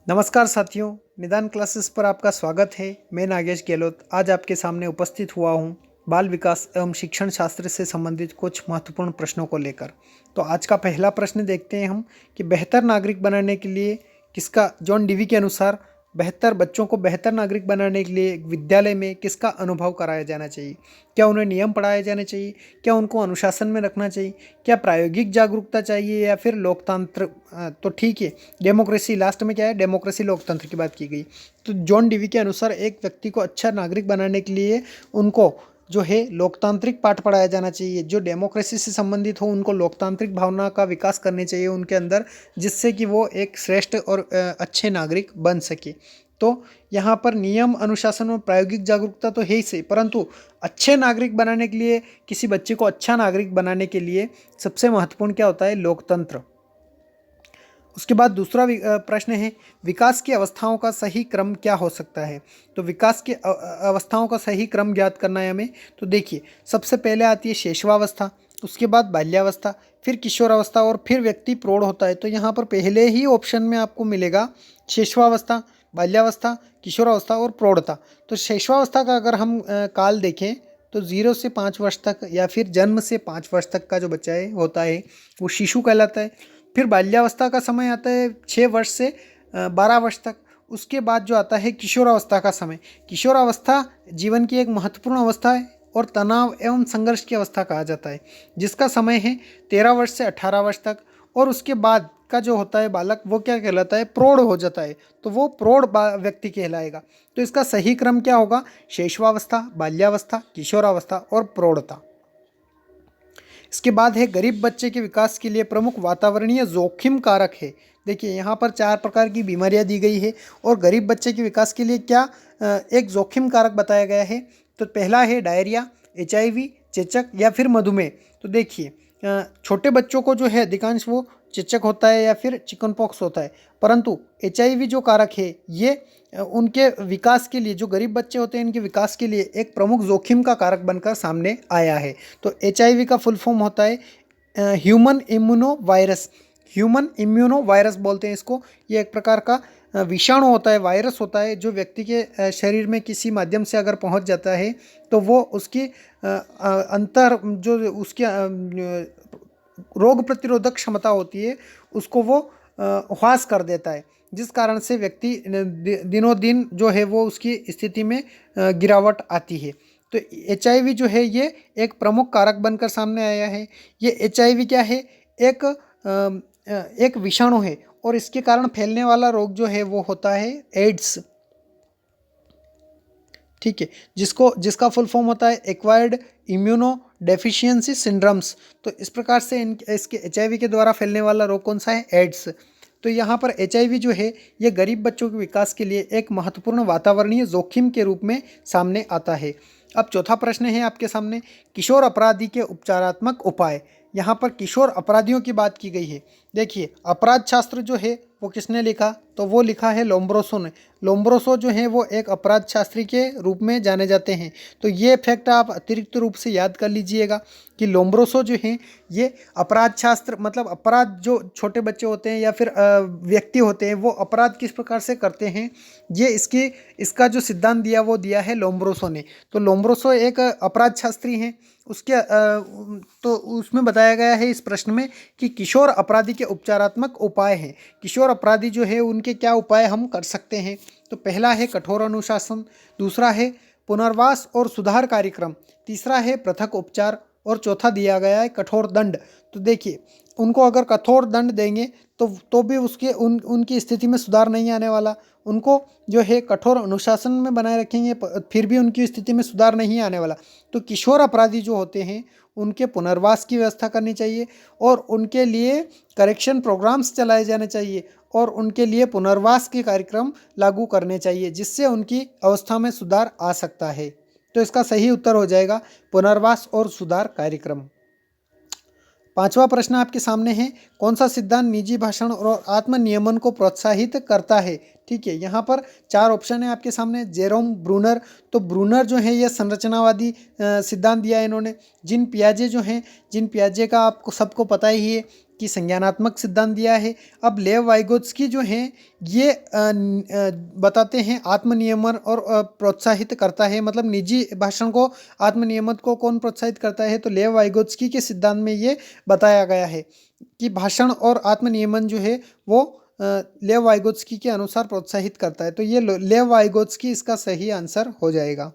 नमस्कार साथियों, निदान क्लासेस पर आपका स्वागत है। मैं नागेश गहलोत आज आपके सामने उपस्थित हुआ हूँ बाल विकास एवं शिक्षण शास्त्र से संबंधित कुछ महत्वपूर्ण प्रश्नों को लेकर। तो आज का पहला प्रश्न देखते हैं हम कि बेहतर नागरिक बनाने के लिए किसका जॉन डीवी के अनुसार बेहतर बच्चों को बेहतर नागरिक बनाने के लिए विद्यालय में किसका अनुभव कराया जाना चाहिए। क्या उन्हें नियम पढ़ाए जाने चाहिए, क्या उनको अनुशासन में रखना चाहिए, क्या प्रायोगिक जागरूकता चाहिए या फिर लोकतंत्र। तो ठीक है, डेमोक्रेसी लास्ट में क्या है, डेमोक्रेसी लोकतंत्र की बात की गई। तो जॉन डीवी के अनुसार एक व्यक्ति को अच्छा नागरिक बनाने के लिए उनको जो है लोकतांत्रिक पाठ पढ़ाया जाना चाहिए। जो डेमोक्रेसी से संबंधित हो उनको लोकतांत्रिक भावना का विकास करने चाहिए उनके अंदर, जिससे कि वो एक श्रेष्ठ और अच्छे नागरिक बन सके। तो यहाँ पर नियम अनुशासन और प्रायोगिक जागरूकता तो है ही सही, परंतु अच्छे नागरिक बनाने के लिए, किसी बच्चे को अच्छा नागरिक बनाने के लिए सबसे महत्वपूर्ण क्या होता है, लोकतंत्र। उसके बाद दूसरा प्रश्न है विकास की अवस्थाओं का सही क्रम क्या हो सकता है। तो विकास की अवस्थाओं का सही क्रम ज्ञात करना है हमें। तो देखिए, सबसे पहले आती है शैशवावस्था, उसके बाद बाल्यावस्था, फिर किशोरावस्था और फिर व्यक्ति प्रौढ़ होता है। तो यहाँ पर पहले ही ऑप्शन में आपको मिलेगा शैशवावस्था, बाल्यावस्था, किशोरावस्था और प्रौढ़ता। तो शैशवावस्था का अगर हम काल देखें तो 0 से 5 वर्ष तक या फिर जन्म से 5 वर्ष तक का जो बच्चा है होता है वो शिशु कहलाता है। फिर बाल्यावस्था का समय आता है 6 वर्ष से 12 वर्ष तक। उसके बाद जो आता है किशोरावस्था का समय। किशोरावस्था जीवन की एक महत्वपूर्ण अवस्था है और तनाव एवं संघर्ष की अवस्था कहा जाता है, जिसका समय है 13 वर्ष से 18 वर्ष तक। और उसके बाद का जो होता है बालक वो क्या कहलाता है, प्रौढ़ हो जाता है। तो वो प्रौढ़ व्यक्ति कहलाएगा। तो इसका सही क्रम क्या होगा, शैशवावस्था, बाल्यावस्था, किशोरावस्था और प्रौढ़ता। इसके बाद है गरीब बच्चे के विकास के लिए प्रमुख वातावरणीय जोखिम कारक है। देखिए, यहाँ पर 4 प्रकार की बीमारियाँ दी गई है और गरीब बच्चे के विकास के लिए क्या एक जोखिम कारक बताया गया है। तो पहला है डायरिया, HIV, चेचक या फिर मधुमेह। तो देखिए, छोटे बच्चों को जो है अधिकांश वो चेचक होता है या फिर चिकन पॉक्स होता है, परंतु HIV जो कारक है ये उनके विकास के लिए, जो गरीब बच्चे होते हैं इनके विकास के लिए एक प्रमुख जोखिम का कारक बनकर सामने आया है। तो HIV का फुल फॉर्म होता है human immuno virus. Human immuno virus बोलते हैं इसको। ये एक प्रकार का विषाणु होता है, वायरस होता है, जो व्यक्ति के शरीर में किसी माध्यम से अगर पहुंच जाता है तो वो उसकी अंतर जो उसकी रोग प्रतिरोधक क्षमता होती है उसको वो ह्रास कर देता है, जिस कारण से व्यक्ति दिनों दिन जो है वो उसकी स्थिति में गिरावट आती है। तो HIV जो है ये एक प्रमुख कारक बनकर सामने आया है। ये HIV क्या है, एक विषाणु है और इसके कारण फैलने वाला रोग जो है वो होता है एड्स। ठीक है, जिसका फुल फॉर्म होता है एक्वायर्ड इम्यूनो डेफिशिएंसी सिंड्रोम्स। तो इस प्रकार से इसके HIV के द्वारा फैलने वाला रोग कौन सा है, एड्स। तो यहाँ पर HIV जो है ये गरीब बच्चों के विकास के लिए एक महत्वपूर्ण वातावरणीय जोखिम के रूप में सामने आता है। अब चौथा प्रश्न है आपके सामने, किशोर अपराधी के उपचारात्मक उपाय। यहाँ पर किशोर अपराधियों की बात की गई है। देखिए, अपराध शास्त्र जो है वो किसने लिखा, तो वो लिखा है लोम्ब्रोसो ने। लोम्ब्रोसो जो है वो एक अपराध शास्त्री के रूप में जाने जाते हैं। तो ये फैक्ट आप अतिरिक्त रूप से याद कर लीजिएगा कि लोम्ब्रोसो जो हैं ये अपराध शास्त्र, मतलब अपराध जो छोटे बच्चे होते हैं या फिर व्यक्ति होते हैं वो अपराध किस प्रकार से करते हैं, ये इसका जो सिद्धांत दिया वो दिया है लोम्ब्रोसो ने। तो लोम्ब्रोसो एक अपराध शास्त्री हैं। उसके तो उसमें बताया गया है इस प्रश्न में कि किशोर अपराधी के उपचारात्मक उपाय हैं। किशोर अपराधी जो है उनके क्या उपाय हम कर सकते हैं। तो पहला है कठोर अनुशासन, दूसरा है पुनर्वास और सुधार कार्यक्रम, तीसरा है पृथक उपचार और चौथा दिया गया है कठोर दंड। तो देखिए, उनको अगर कठोर दंड देंगे तो भी उनकी स्थिति में सुधार नहीं आने वाला। उनको जो है कठोर अनुशासन में बनाए रखेंगे फिर भी उनकी स्थिति में सुधार नहीं आने वाला। तो किशोर अपराधी जो होते हैं उनके पुनर्वास की व्यवस्था करनी चाहिए और उनके लिए करेक्शन प्रोग्राम्स चलाए जाने चाहिए और उनके लिए पुनर्वास के कार्यक्रम लागू करने चाहिए, जिससे उनकी अवस्था में सुधार आ सकता है। तो इसका सही उत्तर हो जाएगा पुनर्वास और सुधार कार्यक्रम। पांचवा प्रश्न आपके सामने है, कौन सा सिद्धांत निजी भाषण और आत्मनियमन को प्रोत्साहित करता है। ठीक है, यहाँ पर 4 ऑप्शन है आपके सामने। जेरोम ब्रूनर, तो ब्रूनर जो है ये संरचनावादी सिद्धांत दिया है इन्होंने। जिन पियाजे जो हैं, जिन पियाजे का आपको सबको पता ही है कि संज्ञानात्मक सिद्धांत दिया है। अब लेव वाइगोत्स्की जो हैं ये बताते हैं आत्मनियमन और प्रोत्साहित करता है, मतलब निजी भाषण को आत्मनियमन को कौन प्रोत्साहित करता है, तो लेव वाइगोत्स्की के सिद्धांत में ये बताया गया है कि भाषण और आत्मनियमन जो है वो लेव वाइगोत्स्की के अनुसार प्रोत्साहित करता है। तो ये लेव वाइगोत्स्की इसका सही आंसर हो जाएगा।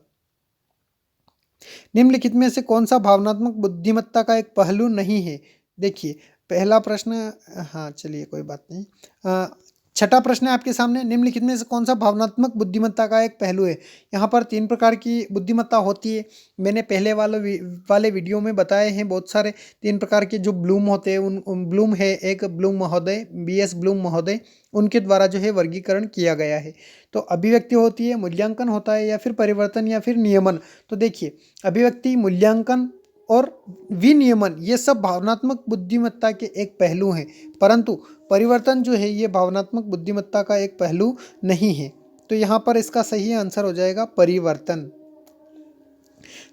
निम्नलिखित में से कौन सा भावनात्मक बुद्धिमत्ता का एक पहलू नहीं है? देखिए पहला प्रश्न, हाँ चलिए कोई बात नहीं। छठा प्रश्न है आपके सामने, निम्नलिखित में से कौन सा भावनात्मक बुद्धिमत्ता का एक पहलू है? यहाँ पर 3 प्रकार की बुद्धिमत्ता होती है। मैंने पहले वाले वीडियो में बताए हैं बहुत सारे 3 प्रकार के जो ब्लूम होते हैं। ब्लूम है एक, ब्लूम महोदय, BS ब्लूम महोदय, उनके द्वारा जो है वर्गीकरण किया गया है। तो अभिव्यक्ति होती है, मूल्यांकन होता है, या फिर परिवर्तन, या फिर नियमन। तो देखिए अभिव्यक्ति, मूल्यांकन और विनियमन ये सब भावनात्मक बुद्धिमत्ता के एक पहलू हैं, परंतु परिवर्तन जो है ये भावनात्मक बुद्धिमत्ता का एक पहलू नहीं है। तो यहाँ पर इसका सही आंसर हो जाएगा परिवर्तन।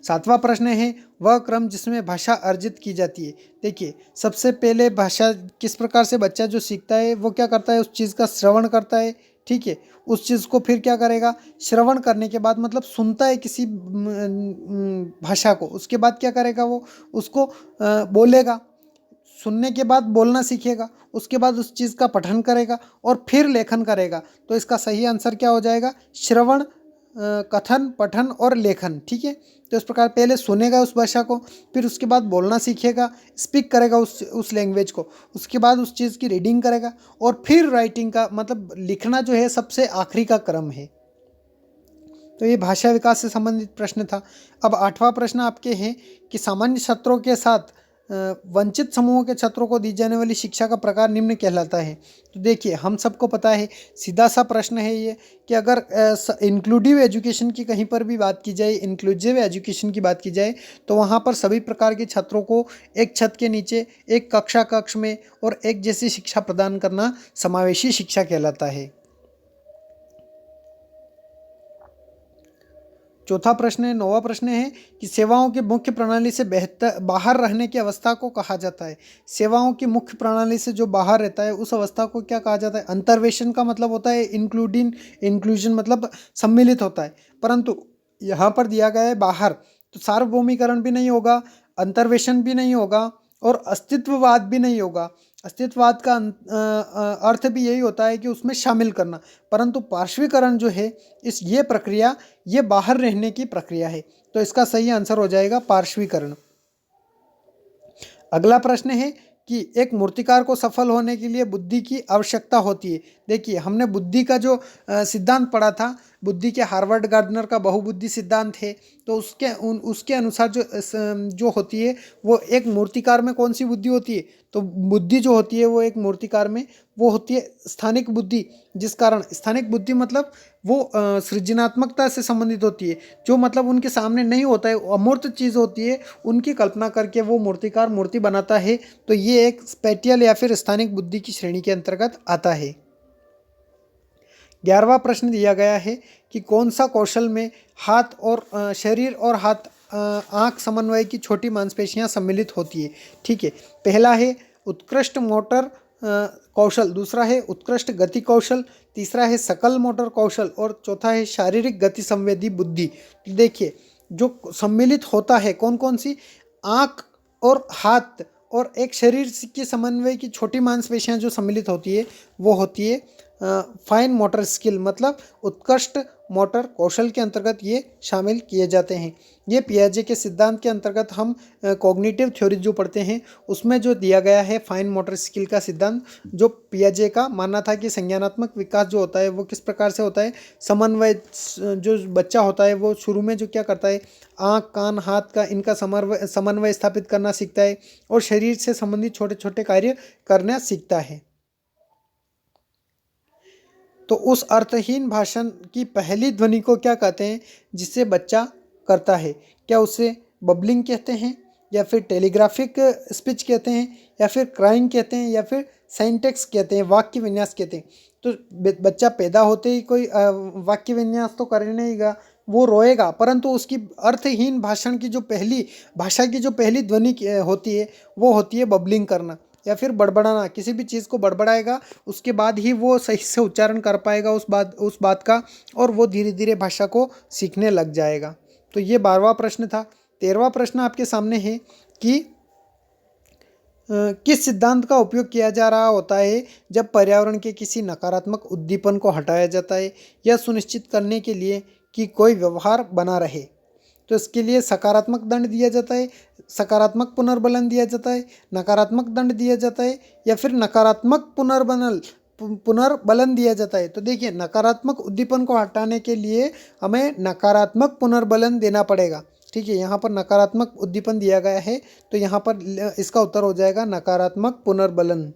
7वां प्रश्न है, वह क्रम जिसमें भाषा अर्जित की जाती है। देखिए सबसे पहले भाषा किस प्रकार से बच्चा जो सीखता है वो क्या करता है, उस चीज़ का श्रवण करता है, ठीक है। उस चीज़ को फिर क्या करेगा, श्रवण करने के बाद मतलब सुनता है किसी भाषा को, उसके बाद क्या करेगा, वो उसको बोलेगा, सुनने के बाद बोलना सीखेगा, उसके बाद उस चीज़ का पठन करेगा और फिर लेखन करेगा। तो इसका सही आंसर क्या हो जाएगा, श्रवण, कथन, पठन और लेखन, ठीक है। तो इस प्रकार पहले सुनेगा उस भाषा को, फिर उसके बाद बोलना सीखेगा, स्पीक करेगा उस लैंग्वेज को, उसके बाद उस चीज़ की रीडिंग करेगा और फिर राइटिंग का मतलब लिखना जो है सबसे आखिरी का क्रम है। तो ये भाषा विकास से संबंधित प्रश्न था। अब 8वां प्रश्न आपके हैं कि सामान्य छात्रों के साथ वंचित समूहों के छात्रों को दी जाने वाली शिक्षा का प्रकार निम्न कहलाता है। तो देखिए हम सबको पता है, सीधा सा प्रश्न है ये कि अगर इंक्लूसिव एजुकेशन की कहीं पर भी बात की जाए, इंक्लूसिव एजुकेशन की बात की जाए, तो वहाँ पर सभी प्रकार के छात्रों को एक छत के नीचे, एक कक्ष में और एक जैसी शिक्षा प्रदान करना समावेशी शिक्षा कहलाता है। चौथा प्रश्न है, 9वां प्रश्न है कि सेवाओं की मुख्य प्रणाली से बाहर रहने की अवस्था को कहा जाता है। सेवाओं की मुख्य प्रणाली से जो बाहर रहता है उस अवस्था को क्या कहा जाता है? अंतर्वेशन का मतलब होता है इंक्लूजन मतलब सम्मिलित होता है, परंतु यहाँ पर दिया गया है बाहर, तो सार्वभौमिकरण भी नहीं होगा, अंतर्वेशन भी नहीं होगा और अस्तित्ववाद भी नहीं होगा। अस्तित्ववाद का अर्थ भी यही होता है कि उसमें शामिल करना, परंतु पार्श्वीकरण जो है ये प्रक्रिया ये बाहर रहने की प्रक्रिया है। तो इसका सही आंसर हो जाएगा पार्श्वीकरण। अगला प्रश्न है कि एक मूर्तिकार को सफल होने के लिए बुद्धि की आवश्यकता होती है। देखिए हमने बुद्धि का जो सिद्धांत पढ़ा था, बुद्धि के हार्वर्ड गार्डनर का बहुबुद्धि सिद्धांत है, तो उसके अनुसार जो होती है वो एक मूर्तिकार में कौन सी बुद्धि होती है, तो बुद्धि जो होती है वो एक मूर्तिकार में वो होती है स्थानिक बुद्धि। जिस कारण स्थानिक बुद्धि मतलब वो सृजनात्मकता से संबंधित होती है, जो मतलब उनके सामने नहीं होता है, अमूर्त चीज़ होती है, उनकी कल्पना करके वो मूर्तिकार मूर्ति बनाता है। तो ये एक स्पेटियल या फिर स्थानिक बुद्धि की श्रेणी के अंतर्गत आता है। 11वां प्रश्न दिया गया है कि कौन सा कौशल में हाथ और शरीर और हाथ आँख समन्वय की छोटी मांसपेशियां सम्मिलित होती है। ठीक है, पहला है उत्कृष्ट मोटर कौशल, दूसरा है उत्कृष्ट गति कौशल, तीसरा है सकल मोटर कौशल और चौथा है शारीरिक गति संवेदी बुद्धि। देखिए जो सम्मिलित होता है कौन कौन सी, आँख और हाथ और एक शरीर के समन्वय की छोटी मांसपेशियां जो सम्मिलित होती है वो होती है फाइन मोटर स्किल, मतलब उत्कृष्ट मोटर कौशल के अंतर्गत ये शामिल किए जाते हैं। ये पियाजे के सिद्धांत के अंतर्गत हम कॉग्निटिव थ्योरी जो पढ़ते हैं उसमें जो दिया गया है फाइन मोटर स्किल का सिद्धांत, जो पियाजे का मानना था कि संज्ञानात्मक विकास जो होता है वो किस प्रकार से होता है, समन्वय, जो बच्चा होता है वो शुरू में जो क्या करता है, आँख कान हाथ का इनका समन्वय स्थापित करना सीखता है और शरीर से संबंधित छोटे छोटे कार्य करना सीखता है। तो उस अर्थहीन भाषण की पहली ध्वनि को क्या कहते हैं जिससे बच्चा करता है? क्या उसे बबलिंग कहते हैं, या फिर टेलीग्राफिक स्पीच कहते हैं, या फिर क्राइंग कहते हैं, या फिर सिंटैक्स कहते हैं, वाक्य विन्यास कहते हैं? तो बच्चा पैदा होते ही कोई वाक्य विन्यास तो कर नहीं गा, वो रोएगा, परंतु उसकी अर्थहीन भाषण की जो पहली भाषा की जो पहली ध्वनि होती है वो होती है बबलिंग करना। या फिर बड़बड़ाना, किसी भी चीज़ को बड़बड़ाएगा उसके बाद ही वो सही से उच्चारण कर पाएगा उस बात का, और वो धीरे धीरे भाषा को सीखने लग जाएगा। तो ये 12वां प्रश्न था। 13वां प्रश्न आपके सामने है कि किस सिद्धांत का उपयोग किया जा रहा होता है जब पर्यावरण के किसी नकारात्मक उद्दीपन को हटाया जाता है यह सुनिश्चित करने के लिए कि कोई व्यवहार बना रहे। तो इसके लिए सकारात्मक दंड दिया जाता है, सकारात्मक पुनर्बलन दिया जाता है, नकारात्मक दंड दिया जाता है, या फिर नकारात्मक पुनर्बलन दिया जाता है। तो देखिए, नकारात्मक उद्दीपन को हटाने के लिए हमें नकारात्मक पुनर्बलन देना पड़ेगा। ठीक है, यहाँ पर नकारात्मक उद्दीपन दिया गया है, तो यहाँ पर इसका उत्तर हो जाएगा नकारात्मक पुनर्बलन।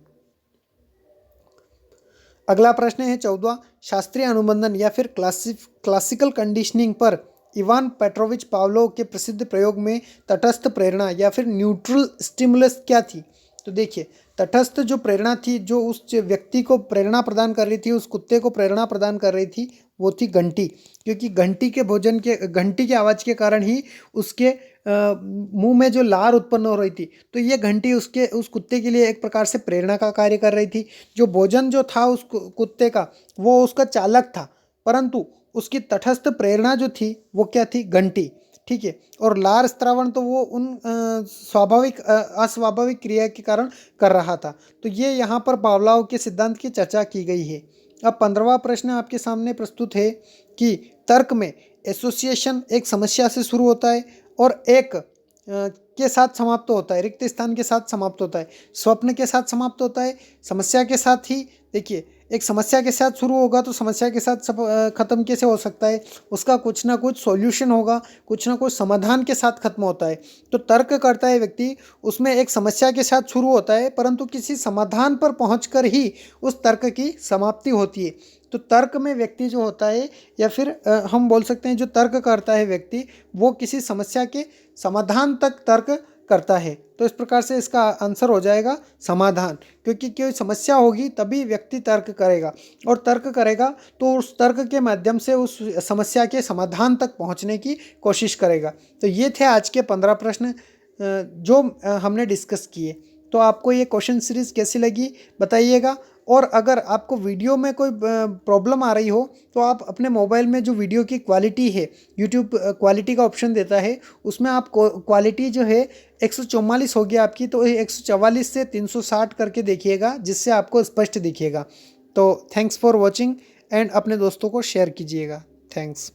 अगला प्रश्न है 14वां, शास्त्रीय अनुबंधन या फिर क्लासिकल कंडीशनिंग पर इवान पेट्रोविच पावलोव के प्रसिद्ध प्रयोग में तटस्थ प्रेरणा या फिर न्यूट्रल स्टिमुलस क्या थी। तो देखिए, तटस्थ जो प्रेरणा थी, जो उस व्यक्ति को प्रेरणा प्रदान कर रही थी, उस कुत्ते को प्रेरणा प्रदान कर रही थी, वो थी घंटी। क्योंकि घंटी की आवाज़ के कारण ही उसके मुंह में जो लार उत्पन्न हो रही थी, तो ये घंटी उस कुत्ते के लिए एक प्रकार से प्रेरणा का कार्य कर रही थी। जो भोजन जो था उस कुत्ते का, वो उसका चालक था, परंतु उसकी तटस्थ प्रेरणा जो थी वो क्या थी, घंटी। ठीक है, और लार स्त्रावण तो वो उन अस्वाभाविक क्रिया के कारण कर रहा था। तो ये यहाँ पर पावलोव के सिद्धांत की चर्चा की गई है। अब 15वां प्रश्न आपके सामने प्रस्तुत है कि तर्क में एसोसिएशन एक समस्या से शुरू होता है और एक के साथ समाप्त होता है, रिक्त स्थान के साथ समाप्त होता है, स्वप्न के साथ समाप्त होता है, समस्या के साथ ही। देखिए, एक समस्या के साथ शुरू होगा तो समस्या के साथ खत्म कैसे हो सकता है, उसका कुछ ना कुछ सॉल्यूशन होगा, कुछ ना कुछ समाधान के साथ खत्म होता है। तो तर्क करता है व्यक्ति, उसमें एक समस्या के साथ शुरू होता है, परंतु किसी समाधान पर पहुंचकर ही उस तर्क की समाप्ति होती है। तो तर्क में व्यक्ति जो होता है, या फिर हम बोल सकते हैं जो तर्क करता है व्यक्ति, वो किसी समस्या के समाधान तक तर्क करता है। तो इस प्रकार से इसका आंसर हो जाएगा समाधान, क्योंकि कोई समस्या होगी तभी व्यक्ति तर्क करेगा, और तर्क करेगा तो उस तर्क के माध्यम से उस समस्या के समाधान तक पहुंचने की कोशिश करेगा। तो ये थे आज के 15 प्रश्न जो हमने डिस्कस किए। तो आपको ये क्वेश्चन सीरीज़ कैसी लगी बताइएगा, और अगर आपको वीडियो में कोई प्रॉब्लम आ रही हो तो आप अपने मोबाइल में जो वीडियो की क्वालिटी है, यूट्यूब क्वालिटी का ऑप्शन देता है, उसमें आप क्वालिटी जो है 144 होगी आपकी, तो 144 से 360 करके देखिएगा, जिससे आपको स्पष्ट दिखेगा। तो थैंक्स फॉर वॉचिंग, एंड अपने दोस्तों को शेयर कीजिएगा। थैंक्स।